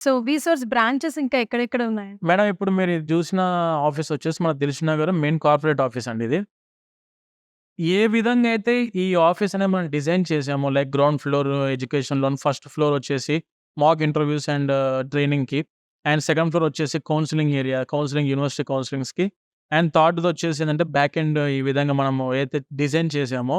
So, వీసోర్స్ branches ఇంకా ఎక్కడెక్కడ ఉన్నాయి? మేడం ఇప్పుడు మీరు ఇది జూసిన ఆఫీస్ వచ్చేసి మన దిల్‌సుఖ్‌నగర్ మెయిన్ కార్పొరేట్ ఆఫీస్ అండి ఇది. ఏ విధంగా అయితే ఈ ఆఫీస్ అనేది మనం డిజైన్ చేసామో like ground floor education loan, first floor వచ్చేసి మాక్ ఇంటర్వ్యూస్ అండ్ ట్రైనింగ్‌కి. అండ్ సెకండ్ ఫ్లోర్ వచ్చేసి కౌన్సెలింగ్ ఏరియా, కౌన్సెలింగ్ యూనివర్సిటీ కౌన్సెలింగ్స్‌కి. అండ్ థర్డ్‌ది వచ్చేసి ఏందంటే బ్యాక్ ఎండ్ ఈ విధంగా మనము ఏదైతే డిజైన్ చేసామో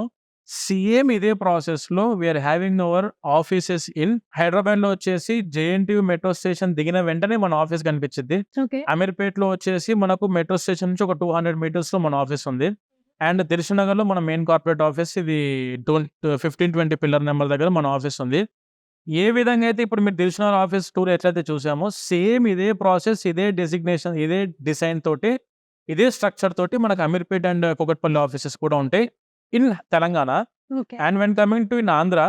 సేమ్ ఇదే ప్రాసెస్‌లో we are having our offices in హైదరాబాద్‌లో వచ్చేసి జేఎన్‌టీయూ మెట్రో స్టేషన్ దిగిన వెంటనే మన ఆఫీస్ కనిపిచ్చిద్ది. ఓకే. అమీర్‌పేట్‌లో వచ్చేసి మనకు మెట్రో స్టేషన్ నుంచి ఒక 200 మీటర్స్‌లో మన ఆఫీస్ ఉంది. అండ్ దిల్‌సుఖ్‌నగర్‌లో మన మెయిన్ కార్పొరేట్ ఆఫీస్ ఇది 1520 పిల్లర్ నంబర్ దగ్గర మన ఆఫీస్ ఉంది. ఏ విధంగా అయితే ఇప్పుడు మీరు దిల్‌సుఖ్‌నగర్ ఆఫీస్ టూర్ ఎట్లయితే చూసామో సేమ్ ఇదే ప్రాసెస్, ఇదే డెసిగ్నేషన్, ఇదే డిజైన్ తోటి, ఇదే స్ట్రక్చర్ తోటి మనకు అమీర్‌పేట్ అండ్ కూకట్పల్లి ఆఫీసెస్ కూడా ఉంటాయి in Telangana. Okay. And when coming to in Andhra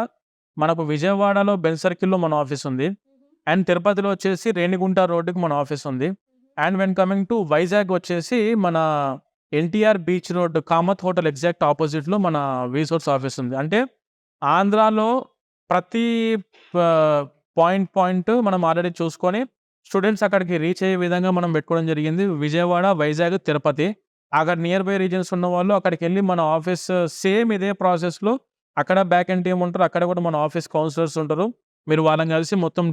మనకు విజయవాడలో బెల్ సర్కిల్‌లో మన ఆఫీస్ ఉంది. అండ్ తిరుపతిలో వచ్చేసి రేణిగుంట రోడ్డుకి మన ఆఫీస్ ఉంది. And when coming to Vizag వచ్చేసి మన NTR beach road Kamath hotel exact ఆపోజిట్‌లో మన వీసోర్స్ ఆఫీస్ ఉంది. అంటే ఆంధ్రాలో ప్రతి పాయింట్ మనం ఆల్రెడీ చూసుకొని స్టూడెంట్స్ అక్కడికి రీచ్ అయ్యే విధంగా మనం పెట్టుకోవడం జరిగింది. విజయవాడ, వైజాగ్, తిరుపతి. అక్కడ నియర్ బై రీజియన్స్ ఉన్నవాళ్ళు అక్కడికెళ్ళి మన ఆఫీస్ సేమ్ ఇదే ప్రాసెస్‌లో అక్కడ బ్యాక్ ఎండ్ టీమ్ ఉంటారు. అక్కడ కూడా మన ఆఫీస్ కౌన్సిలర్స్ ఉంటారు. మీరు వాళ్ళని కలిసి మొత్తం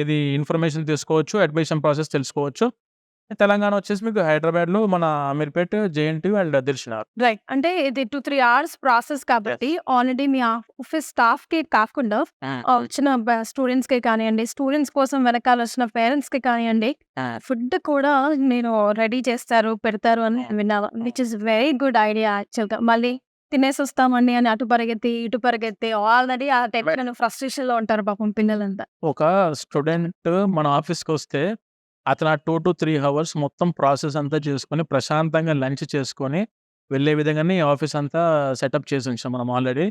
ఇది ఇన్ఫర్మేషన్ తీసుకోవచ్చు. అడ్మిషన్ ప్రాసెస్ తెలుసుకోవచ్చు. తెలంగాణ వచ్చేసి మీకు హైదరాబాద్‌లో మన Ameerpet, JNTU and Dilsukhnagar. Right. అంటే ఇది 2, 3 అవర్స్ ప్రాసెస్ కాబట్టి ఆల్రెడీ మీ ఆఫీస్ స్టాఫ్‌కి కాకుండా వచ్చిన స్టూడెంట్స్‌కి కానియండి, స్టూడెంట్స్ కోసం వెనకాల వచ్చిన పేరెంట్స్‌కి కానియండి, ఫుడ్ కూడా మీరు రెడీ చేస్తారు, పెడతారు అని నేను విన్నాను. Which is very good idea యాక్చువల్‌గా. మళ్ళీ తినేసొస్తామండి అని అటు పరిగెత్తి, ఇటు పరిగెత్తి ఆల్రెడీ ఆ టెన్షన్, ఫ్రస్ట్రేషన్‌లో ఉంటారు పాపం పిల్లలంతా. ఒక స్టూడెంట్ మన ఆఫీస్‌కొస్తే అతను ఆ 2-3 హవర్స్ మొత్తం ప్రాసెస్ అంతా చేసుకొని, ప్రశాంతంగా లంచ్ చేసుకొని, వెళ్ళే విధంగానే ఈ ఆఫీస్ అంతా సెటప్ చేసి ఉంచాం మనం ఆల్రెడీ.